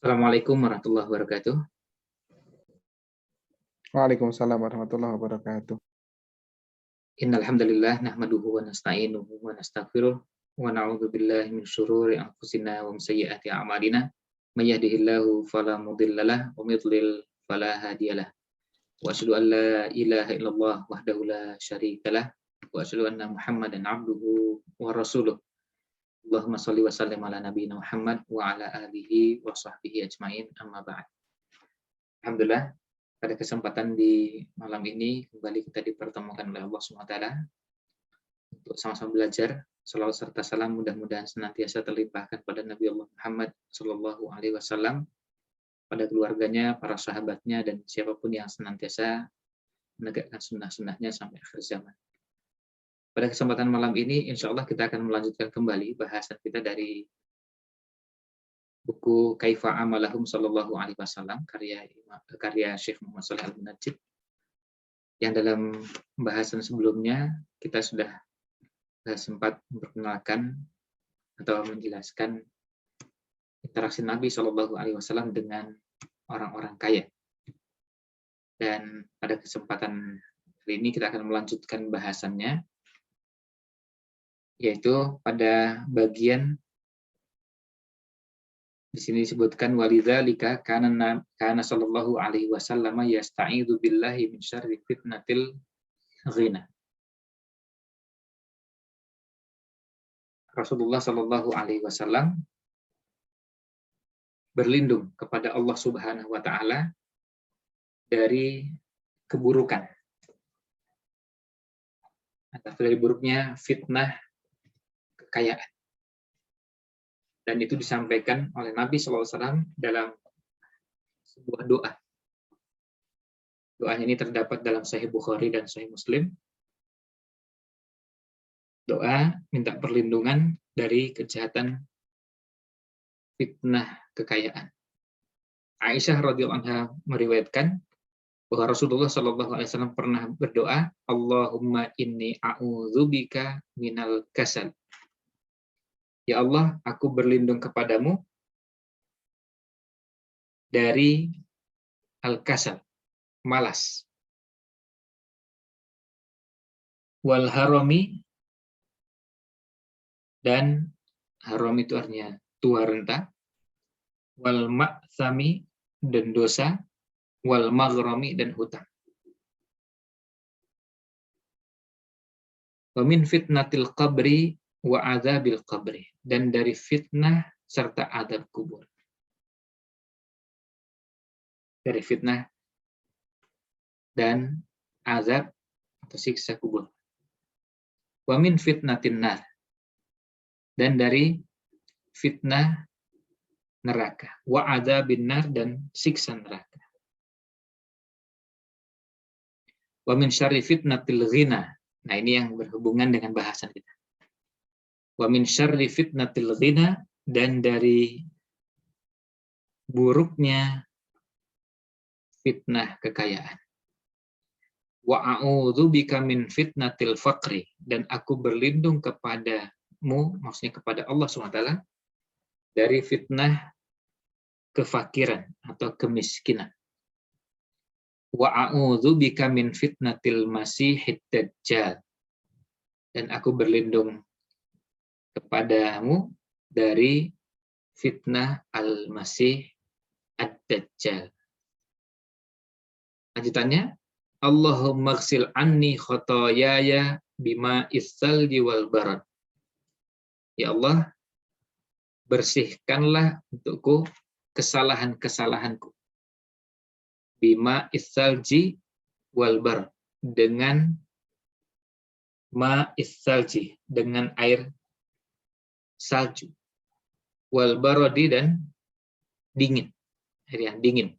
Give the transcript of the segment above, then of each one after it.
Assalamualaikum warahmatullahi wabarakatuh. Waalaikumsalam warahmatullahi wabarakatuh. Innal hamdalillah nahmaduhu wa nasta'inuhu wa nastaghfiruh wa na'udzu billahi min syururi anfusina wa min sayyiati a'malina. May yahdihillahu fala mudhillalah wa may yudlil fala hadiyalah. Wa asyhadu an la ilaha illallah wahdahu la syarikalah wa asyhadu anna Muhammadan abduhu wa rasuluh. Allahumma shalli wa sallim ala nabiyyina Muhammad wa ala alihi wa sahbihi ajmain, amma ba'd. Alhamdulillah, pada kesempatan di malam ini kembali kita dipertemukan oleh Allah SWT untuk sama-sama belajar. Shalawat serta salam mudah-mudahan senantiasa terlimpahkan pada Nabi Allah Muhammad Shallallahu Alaihi Wasallam, pada keluarganya, para sahabatnya, dan siapapun yang senantiasa menegakkan sunnah-sunnahnya sampai akhir zaman. Pada kesempatan malam ini, insya Allah kita akan melanjutkan kembali bahasan kita dari buku Kaifa Amalahum Sallallahu Alaihi Wasallam, karya Syekh Muhammad Shalih Al-Munajjid, yang dalam pembahasan sebelumnya kita sudah sempat memperkenalkan atau menjelaskan interaksi Nabi Shallallahu Alaihi Wasallam dengan orang-orang kaya. Dan pada kesempatan kali ini kita akan melanjutkan bahasannya, yaitu pada bagian di sini disebutkan walidzalika kana sallallahu alaihi wasallam yasta'idzu billahi min syarri fitnatil ghina. Rasulullah sallallahu alaihi wasallam berlindung kepada Allah Subhanahu wa taala dari keburukan atau dari buruknya fitnah kekayaan. Dan itu disampaikan oleh Nabi SAW dalam sebuah doa. Doanya ini terdapat dalam Sahih Bukhari dan Sahih Muslim. Doa minta perlindungan dari kejahatan fitnah kekayaan. Aisyah radhiyallahu anha meriwayatkan bahwa Rasulullah SAW pernah berdoa, Allahumma inni a'udzubika minal kasal. Ya Allah, aku berlindung kepadamu dari al-kasal, malas. Wal harami, dan haram itu artinya tua renta. Wal ma'thami, dan dosa. Wal maghrami, dan hutang. Wa min fitnatil qabri wa adzabil qabri, dan dari fitnah serta azab kubur. Dari fitnah dan azab atau siksa kubur. Wa min fitnatin nar, dan dari fitnah neraka. Wa adzabin nar, dan siksa neraka. Wa min syarri fitnatil ghina. Nah, ini yang berhubungan dengan bahasan kita. Wa min syarri fitnatil ghina, dan dari buruknya fitnah kekayaan. Wa a'udzubika min fitnatil faqri, dan aku berlindung kepadamu, maksudnya kepada Allah SWT, dari fitnah kefakiran atau kemiskinan. Wa a'udzubika min fitnatil masihid dajjal, dan aku berlindung kepadamu dari fitnah al-masih ad-dajjal. Lanjutannya, Allahumma ghsil anni khotoyaya bima issalji wal barad. Ya Allah, bersihkanlah untukku kesalahan-kesalahanku. Bima issalji wal barad, dengan ma issalji, dengan air salju. Wal baradi, dan dingin, air yang dingin.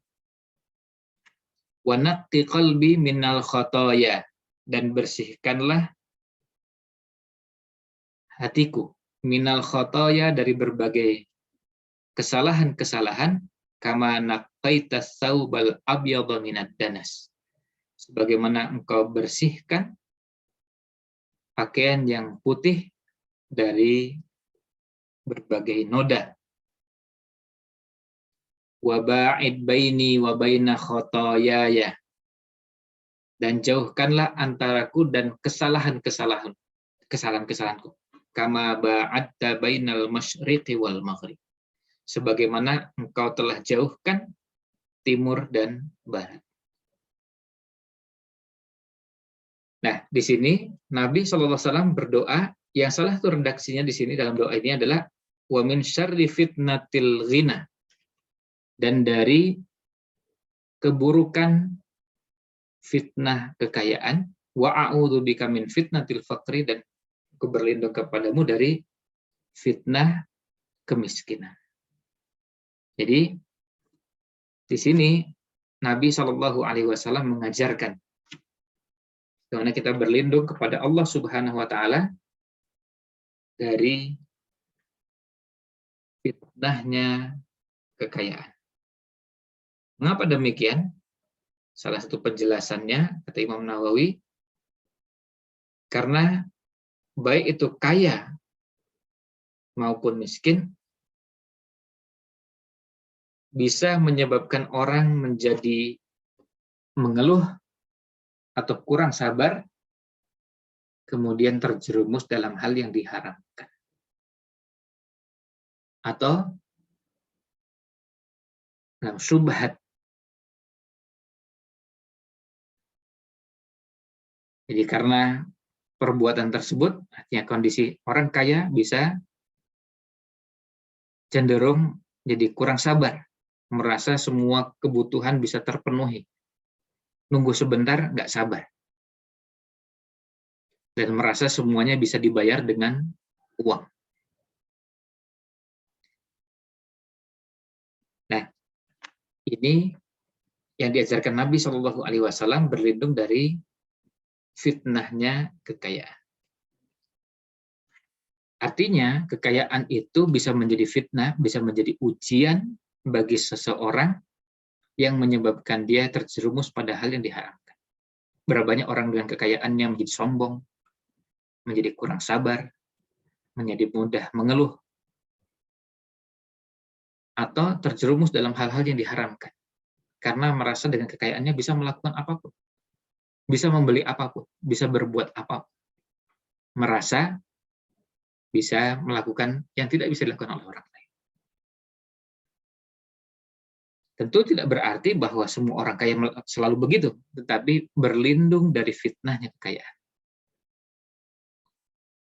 Wa naqqi qalbi minal khotoya, dan bersihkanlah hatiku minal khotoya, dari berbagai kesalahan-kesalahan, kama naqqaita tsawbal abyadha minad danas, sebagaimana engkau bersihkan pakaian yang putih dari berbagai noda. wa ba'id baini wa baina khotoyaya, dan jauhkanlah antaraku dan kesalahanku, kama ba'adta bainal masyriqi wal maghrib, sebagaimana engkau telah jauhkan timur dan barat. Nah, di sini Nabi SAW berdoa, yang salah itu redaksinya di sini dalam doa ini adalah wa min syarri fitnatil ghina, dan dari keburukan fitnah kekayaan, wa a'udzubika min fitnatil faqri, dan aku berlindung kepadamu dari fitnah kemiskinan. Jadi di sini Nabi SAW mengajarkan bagaimana kita berlindung kepada Allah Subhanahu wa taala dari fitnahnya kekayaan. Mengapa demikian? Salah satu penjelasannya, kata Imam Nawawi, karena baik itu kaya maupun miskin bisa menyebabkan orang menjadi mengeluh atau kurang sabar, kemudian terjerumus dalam hal yang diharamkan. Atau dalam syubhat. Jadi karena perbuatan tersebut, artinya kondisi orang kaya bisa cenderung jadi kurang sabar, merasa semua kebutuhan bisa terpenuhi. Nunggu sebentar, nggak sabar. Dan merasa semuanya bisa dibayar dengan uang. Nah, ini yang diajarkan Nabi SAW berlindung dari fitnahnya kekayaan. Artinya, kekayaan itu bisa menjadi fitnah, bisa menjadi ujian bagi seseorang yang menyebabkan dia terjerumus pada hal yang diharamkan. Berapa banyak orang dengan kekayaannya menjadi sombong, menjadi kurang sabar, menjadi mudah mengeluh, atau terjerumus dalam hal-hal yang diharamkan. Karena merasa dengan kekayaannya bisa melakukan apapun. Bisa membeli apapun, bisa berbuat apapun. Merasa bisa melakukan yang tidak bisa dilakukan oleh orang lain. Tentu tidak berarti bahwa semua orang kaya selalu begitu, tetapi berlindung dari fitnahnya kekayaan.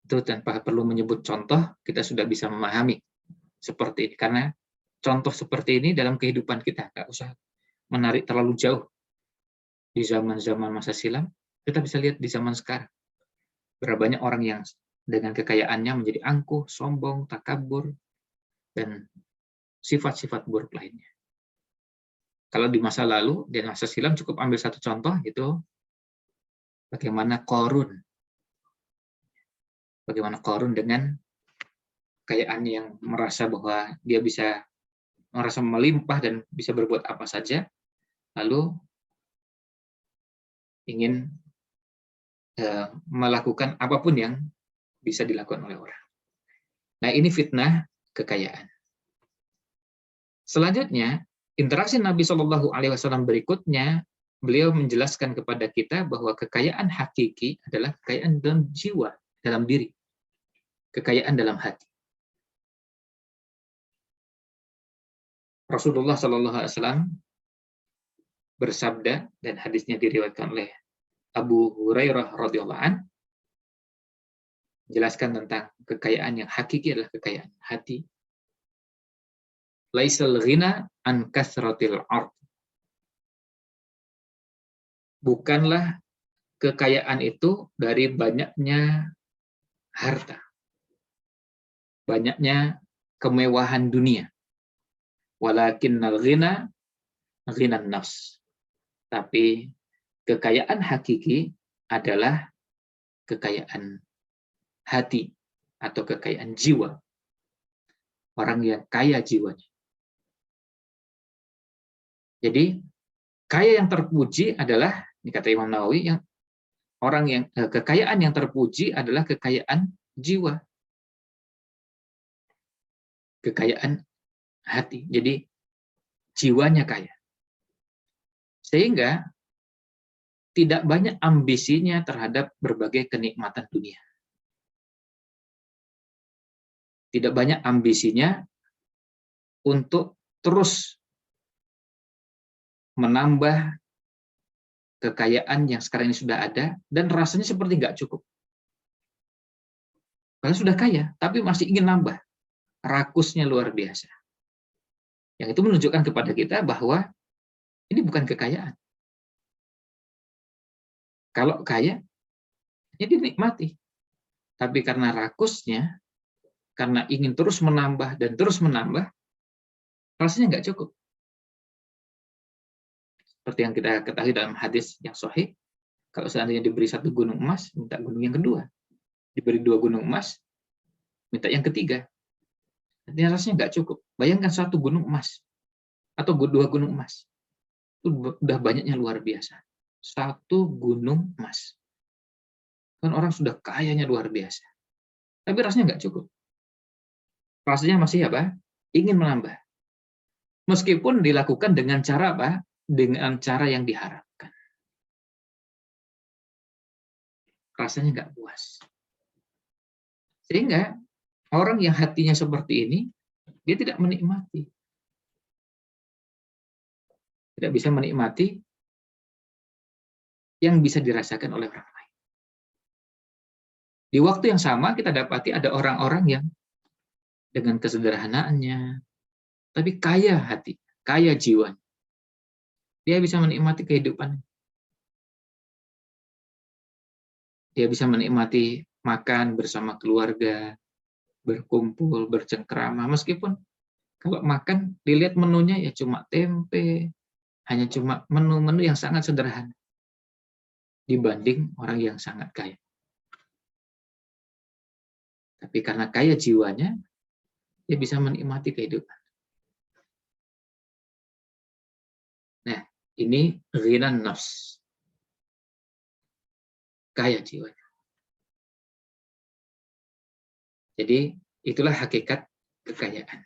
Itu tanpa perlu menyebut contoh, kita sudah bisa memahami seperti ini. Karena contoh seperti ini dalam kehidupan kita, nggak usah menarik terlalu jauh. Di zaman-zaman masa silam, kita bisa lihat di zaman sekarang. Berapa banyak orang yang dengan kekayaannya menjadi angkuh, sombong, takabur, dan sifat-sifat buruk lainnya. Kalau di masa lalu, di masa silam cukup ambil satu contoh, itu bagaimana Qarun. Bagaimana Qarun dengan kekayaan yang merasa bahwa dia bisa merasa melimpah dan bisa berbuat apa saja, lalu ingin melakukan apapun yang bisa dilakukan oleh orang. Nah, ini fitnah kekayaan. Selanjutnya, interaksi Nabi SAW berikutnya, beliau menjelaskan kepada kita bahwa kekayaan hakiki adalah kekayaan dalam jiwa, dalam diri. Kekayaan dalam hati. Rasulullah SAW bersabda, dan hadisnya diriwayatkan oleh Abu Hurairah radhiyallahu an, jelaskan tentang kekayaan yang hakiki adalah kekayaan hati. Laisal ghina an kasratil ard. Bukanlah kekayaan itu dari banyaknya harta, banyaknya kemewahan dunia. Walakinnal ghina ghinan nafs. Tapi kekayaan hakiki adalah kekayaan hati atau kekayaan jiwa. Orang yang kaya jiwanya. Jadi kaya yang terpuji adalah, ini kata Imam Nawawi, yang orang yang kekayaan yang terpuji adalah kekayaan jiwa, kekayaan hati. Jadi jiwanya kaya. Sehingga tidak banyak ambisinya terhadap berbagai kenikmatan dunia. Tidak banyak ambisinya untuk terus menambah kekayaan yang sekarang ini sudah ada, dan rasanya seperti nggak cukup. Padahal sudah kaya, tapi masih ingin nambah. Rakusnya luar biasa. Yang itu menunjukkan kepada kita bahwa ini bukan kekayaan. Kalau kaya, ya dinikmati. Tapi karena rakusnya, karena ingin terus menambah dan terus menambah, rasanya nggak cukup. Seperti yang kita ketahui dalam hadis yang sahih, kalau seandainya diberi 1 gunung emas, minta gunung yang kedua. Diberi 2 gunung emas, minta yang ketiga. Artinya rasanya nggak cukup. Bayangkan 1 gunung emas atau 2 gunung emas. Itu udah banyaknya luar biasa. 1 gunung emas. Kan orang sudah kayanya luar biasa. Tapi rasanya nggak cukup. Rasanya masih apa? Ingin menambah. Meskipun dilakukan dengan cara apa? Dengan cara yang diharapkan. Rasanya nggak puas. Sehingga orang yang hatinya seperti ini, dia tidak menikmati. Tidak bisa menikmati yang bisa dirasakan oleh orang lain. Di waktu yang sama kita dapati ada orang-orang yang dengan kesederhanaannya, tapi kaya hati, kaya jiwa. Dia bisa menikmati kehidupan. Dia bisa menikmati makan bersama keluarga, berkumpul, bercengkrama. Meskipun kalau makan, dilihat menunya ya cuma tempe, hanya cuma menu-menu yang sangat sederhana dibanding orang yang sangat kaya. Tapi karena kaya jiwanya, dia bisa menikmati kehidupan. Nah, ini ghinan nafs. Kaya jiwanya. Jadi, itulah hakikat kekayaan.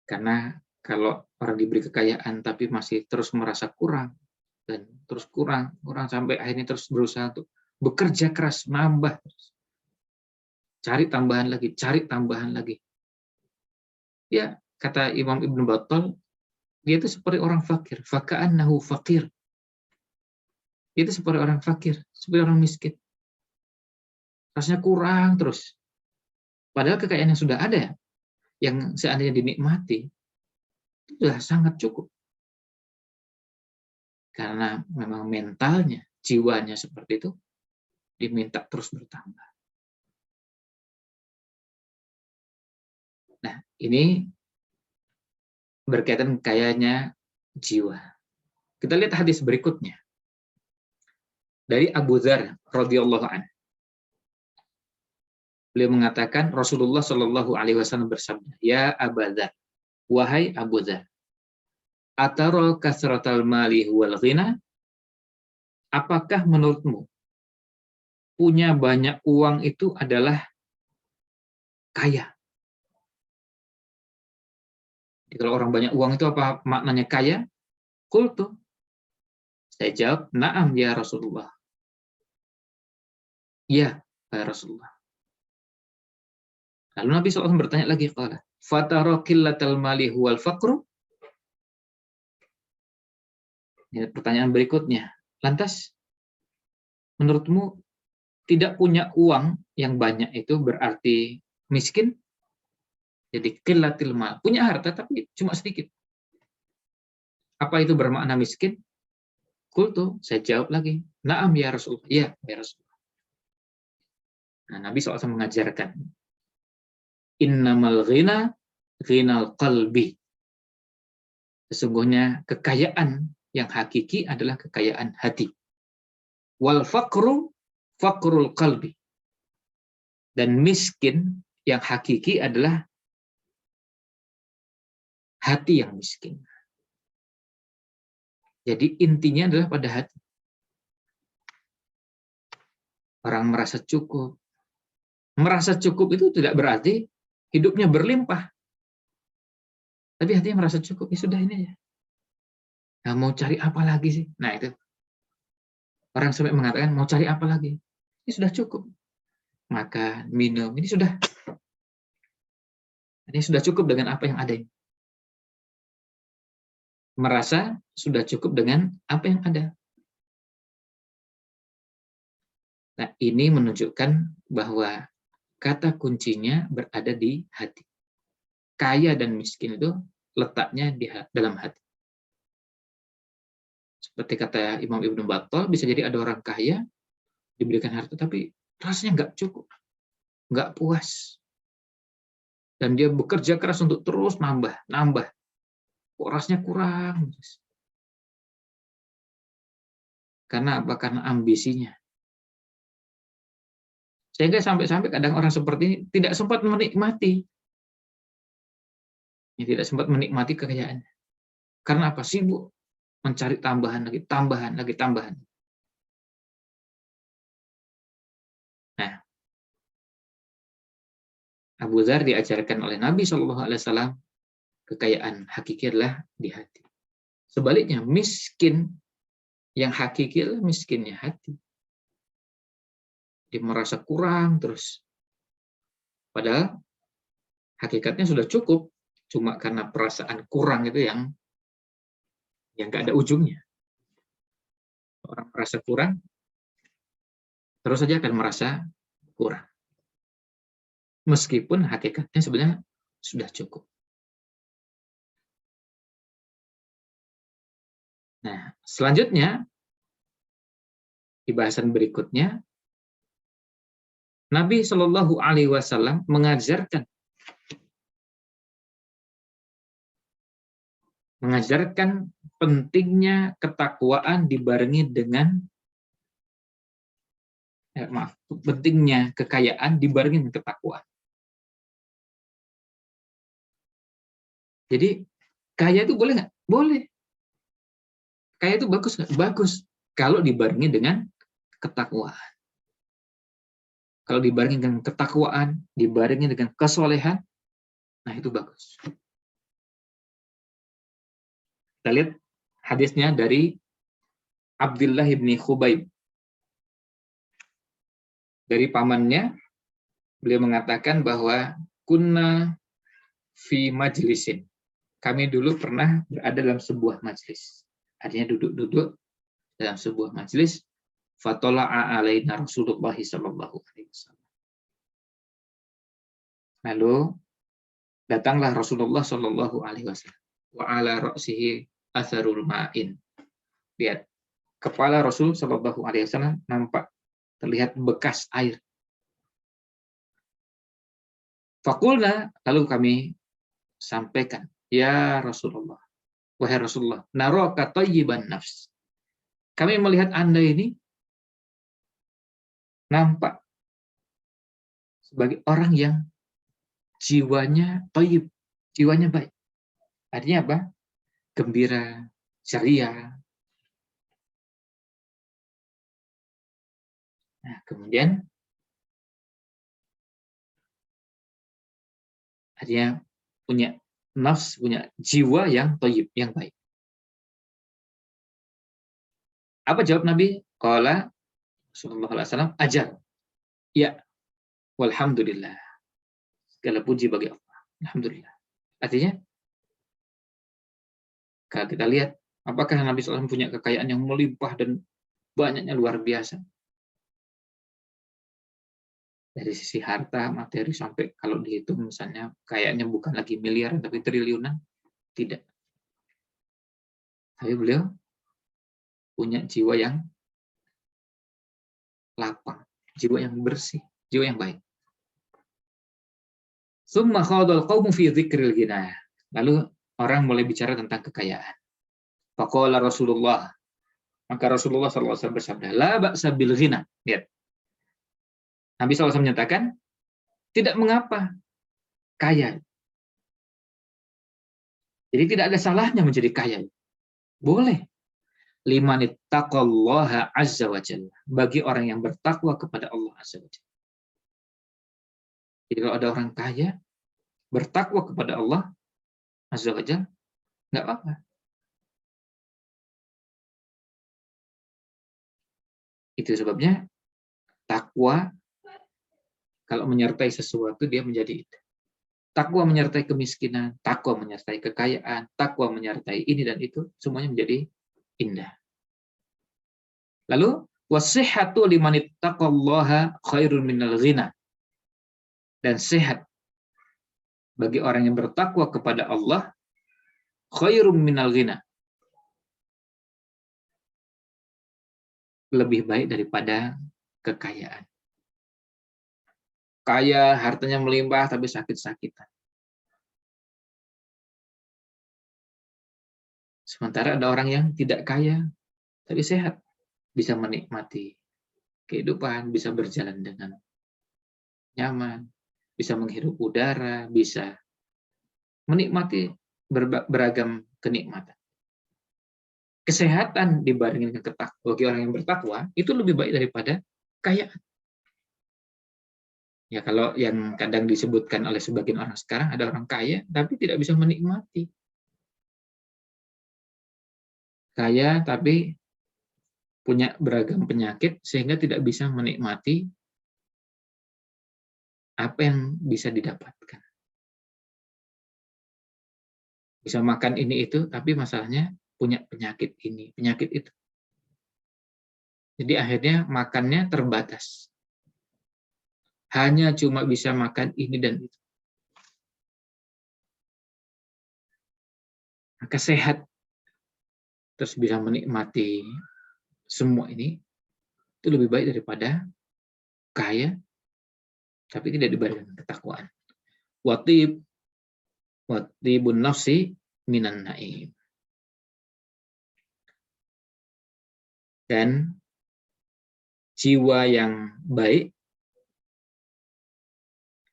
Karena kalau orang diberi kekayaan tapi masih terus merasa kurang, dan terus kurang sampai akhirnya terus berusaha untuk bekerja keras, nambah, cari tambahan lagi. Ya, kata Imam Ibn Battal, dia itu seperti orang fakir, faka'annahu fakir. Dia itu seperti orang fakir, seperti orang miskin. Rasanya kurang terus. Padahal kekayaan yang sudah ada, yang seandainya dinikmati, itu sudah sangat cukup. Karena memang mentalnya, jiwanya seperti itu, diminta terus bertambah. Nah, ini berkaitan kayanya jiwa. Kita lihat hadis berikutnya. Dari Abu Dzar radhiyallahu anhu. Beliau mengatakan Rasulullah Shallallahu alaihi wasallam bersabda, "Ya Abu Dzar, wahai Abu Dzar, atara kasratal mali wal ghina? Apakah menurutmu punya banyak uang itu adalah kaya?" Jadi kalau orang banyak uang itu apa maknanya kaya? Qultu, saya jawab, "Na'am ya Rasulullah." Ya, ya Rasulullah. Lalu Nabi SAW bertanya lagi, qala, "Fatara qillatal mali huwal faqru?" Ya, pertanyaan berikutnya. Lantas, menurutmu tidak punya uang yang banyak itu berarti miskin? Jadi qillatil mal, punya harta tapi cuma sedikit. Apa itu bermakna miskin? Qultu, saya jawab lagi, "Na'am ya Rasulullah." Ya, ya Rasulullah. Nah, Nabi SAW mengajarkan, "Innamal ghina ghinal qalbi." Sesungguhnya kekayaan yang hakiki adalah kekayaan hati. Wal faqru faqrul qalbi. Dan miskin yang hakiki adalah hati yang miskin. Jadi intinya adalah pada hati. Orang merasa cukup. Merasa cukup itu tidak berarti hidupnya berlimpah. Tapi hatinya merasa cukup, ya sudah ini aja. Nah, mau cari apa lagi sih? Nah itu, orang sampai mengatakan mau cari apa lagi? Ini sudah cukup. Makan, minum, ini sudah cukup dengan apa yang ada ini. Merasa sudah cukup dengan apa yang ada. Nah, ini menunjukkan bahwa kata kuncinya berada di hati. Kaya dan miskin itu letaknya di dalam hati. Seperti kata Imam Ibnu Battal, bisa jadi ada orang kaya, diberikan harta, tapi rasanya nggak cukup, nggak puas. Dan dia bekerja keras untuk terus nambah. Kok rasanya kurang. Karena apa? Karena ambisinya. Sehingga sampai-sampai kadang orang seperti ini tidak sempat menikmati. Tidak sempat menikmati kekayaannya. Karena apa? Sibuk mencari tambahan. Nah, Abu Dzar diajarkan oleh Nabi SAW, kekayaan hakiki adalah di hati. Sebaliknya, miskin yang hakiki adalah miskinnya hati. Dia merasa kurang terus. Padahal hakikatnya sudah cukup, cuma karena perasaan kurang itu yang nggak ada ujungnya. Orang merasa kurang, terus saja akan merasa kurang. Meskipun hakikatnya sebenarnya sudah cukup. Nah, selanjutnya, di bahasan berikutnya, Nabi Shallallahu Alaihi Wasallam mengajarkan pentingnya ketakwaan dibarengi dengan pentingnya kekayaan dibarengi dengan ketakwaan. Jadi kaya itu boleh nggak? Boleh. Kaya itu bagus nggak? Bagus. Kalau dibarengi dengan ketakwaan. Kalau dibarengi dengan ketakwaan, dibarengi dengan kesolehan, nah itu bagus. Kita lihat hadisnya dari Abdullah bin Khubayb. Dari pamannya, beliau mengatakan bahwa kunna fi majlisin. Kami dulu pernah berada dalam sebuah majlis. Artinya duduk-duduk dalam sebuah majlis. Fatola'a alaina Rasulullah sallallahu alaihi wasallam. Lalu datanglah Rasulullah sallallahu alaihi wasallam. Wa ala ra'sihi atharul ma'in. Lihat, kepala Rasul sallallahu alaihi wasallam nampak terlihat bekas air. Fakulna, lalu kami sampaikan, ya Rasulullah, wahai Rasulullah, naraka thayyiban nafs. Kami melihat Anda ini nampak sebagai orang yang jiwanya thayyib, jiwanya baik. Artinya apa? Gembira, ceria. Nah, kemudian artinya punya nafs, punya jiwa yang thayyib, yang baik. Apa jawab Nabi? Qala sallallahu alaihi wasallam, ajal. Ya, walhamdulillah. Segala puji bagi Allah. Alhamdulillah. Artinya, kalau kita lihat, apakah Nabi SAW punya kekayaan yang melimpah dan banyaknya luar biasa? Dari sisi harta, materi, sampai kalau dihitung misalnya, kayaknya bukan lagi miliaran, tapi triliunan. Tidak. Tapi beliau punya jiwa yang lapang, jiwa yang bersih, jiwa yang baik. Summa khadal qaumu fi dzikril ghina. Lalu orang mulai bicara tentang kekayaan. Faqala Rasulullah. Maka Rasulullah SAW bersabda, la ba'sa bil ghina. Lihat. Nabi SAW menyatakan, tidak mengapa kaya. Jadi tidak ada salahnya menjadi kaya. Boleh. Limanittaqallaha azza wa jalla. Bagi orang yang bertakwa kepada Allah azza wa jalla. Jadi kalau ada orang kaya, bertakwa kepada Allah, azza wa jalla, nggak apa-apa. Itu sebabnya takwa kalau menyertai sesuatu dia menjadi indah. Takwa menyertai kemiskinan, takwa menyertai kekayaan, takwa menyertai ini dan itu, semuanya menjadi indah. Lalu wasihhatu liman ittaqallaha khairun minal ghina. Dan sehat bagi orang yang bertakwa kepada Allah khairun minal ghina. Lebih baik daripada kekayaan. Kaya, hartanya melimpah tapi sakit-sakitan. Sementara ada orang yang tidak kaya tapi sehat, bisa menikmati kehidupan, bisa berjalan dengan nyaman, bisa menghirup udara, bisa menikmati beragam kenikmatan. Kesehatan dibandingkan bagi orang yang bertakwa itu lebih baik daripada kekayaan. Ya, kalau yang kadang disebutkan oleh sebagian orang sekarang, ada orang kaya tapi tidak bisa menikmati. Kaya tapi punya beragam penyakit sehingga tidak bisa menikmati apa yang bisa didapatkan. Bisa makan ini itu, tapi masalahnya punya penyakit ini, penyakit itu. Jadi akhirnya makannya terbatas. Hanya cuma bisa makan ini dan itu. Maka sehat, terus bisa menikmati semua ini, itu lebih baik daripada kaya, tapi tidak dibarengi dengan ketakwaan. Watibun nafsi minan naim. Dan jiwa yang baik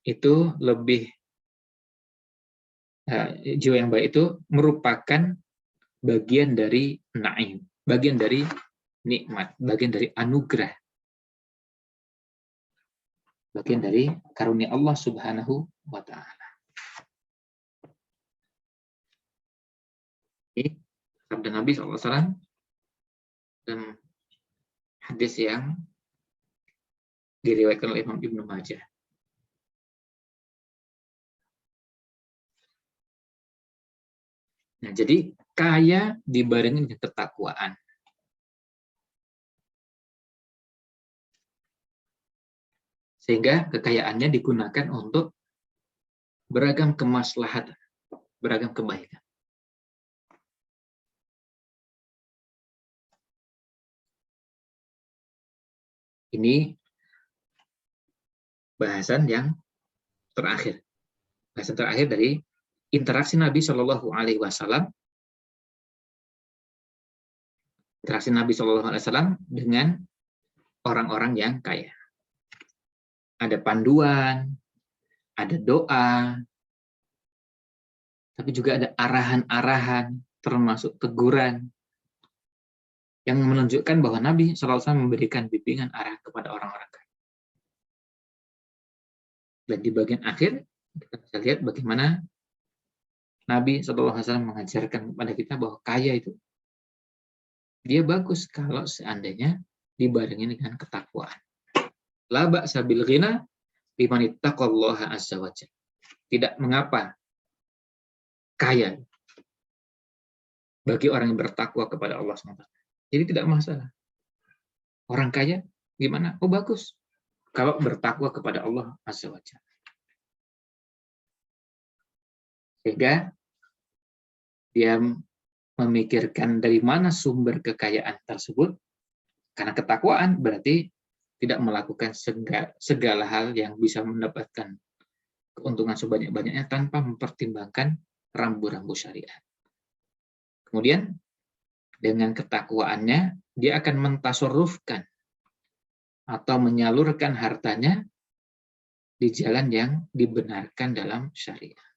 itu jiwa yang baik itu merupakan bagian dari naim, bagian dari nikmat, bagian dari anugerah, bagian dari karunia Allah Subhanahu wa Ta'ala. Ini sabda Nabi SAW dan hadis yang diriwayatkan oleh Imam Ibnu Majah. Nah, jadi kaya dibarengi dengan ketakwaan. Sehingga kekayaannya digunakan untuk beragam kemaslahatan, beragam kebaikan. Ini bahasan yang terakhir. Bahasan terakhir dari interaksi Nabi Shallallahu Alaihi Wasallam, interaksi Nabi Shallallahu Alaihi Wasallam dengan orang-orang yang kaya. Ada panduan, ada doa, tapi juga ada arahan-arahan, termasuk teguran, yang menunjukkan bahwa Nabi SAW memberikan bimbingan arah kepada orang-orang kaya. Dan di bagian akhir, kita bisa lihat bagaimana Nabi SAW mengajarkan kepada kita bahwa kaya itu, dia bagus kalau seandainya dibarengi dengan ketakwaan. La ba'sa bil ghina liman ittaqallaha azza wa jalla. Tidak mengapa kaya bagi orang yang bertakwa kepada Allah SWT. Jadi tidak masalah. Orang kaya gimana? Oh bagus. Kalau bertakwa kepada Allah azza wa jalla. Sehingga dia memikirkan dari mana sumber kekayaan tersebut. Karena ketakwaan berarti tidak melakukan segala hal yang bisa mendapatkan keuntungan sebanyak-banyaknya tanpa mempertimbangkan rambu-rambu syariat. Kemudian dengan ketakwaannya dia akan mentasarrufkan atau menyalurkan hartanya di jalan yang dibenarkan dalam syariat.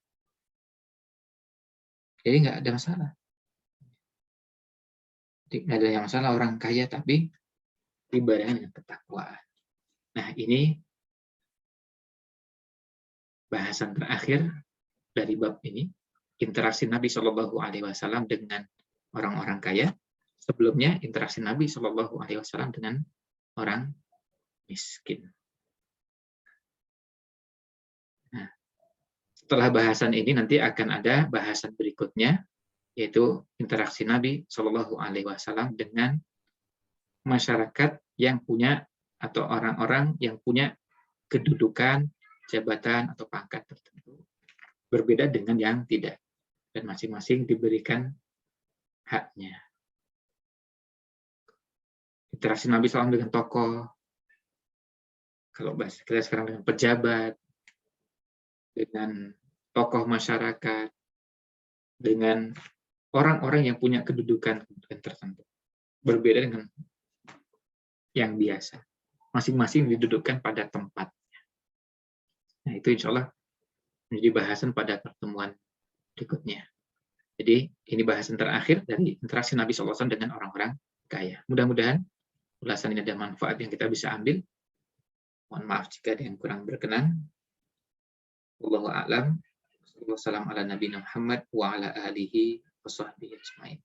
Jadi nggak ada masalah. Jadi nggak ada yang masalah orang kaya tapi dibarengi dengan ketakwaan. Nah, ini bahasan terakhir dari bab ini. interaksi Nabi Shallallahu Alaihi Wasallam dengan orang-orang kaya. Sebelumnya interaksi Nabi Shallallahu Alaihi Wasallam dengan orang miskin. Nah, setelah bahasan ini nanti akan ada bahasan berikutnya, yaitu interaksi Nabi Shallallahu Alaihi Wasallam dengan masyarakat yang punya atau orang-orang yang punya kedudukan, jabatan atau pangkat tertentu. Berbeda dengan yang tidak, dan masing-masing diberikan haknya. Interaksi Nabi SAW dengan tokoh, kalau bahasa kita sekarang dengan pejabat, dengan tokoh masyarakat, dengan orang-orang yang punya kedudukan tertentu. Berbeda dengan yang biasa. Masing-masing didudukkan pada tempatnya. Nah, itu insya Allah menjadi bahasan pada pertemuan berikutnya. Jadi, ini bahasan terakhir dari interaksi Nabi SAW dengan orang-orang kaya. Mudah-mudahan ulasan ini ada manfaat yang kita bisa ambil. Mohon maaf jika ada yang kurang berkenan. Wallahu a'lam. Wassalamualaikum warahmatullahi wabarakatuh. Wa ala alihi wa sahbihi ajma'in.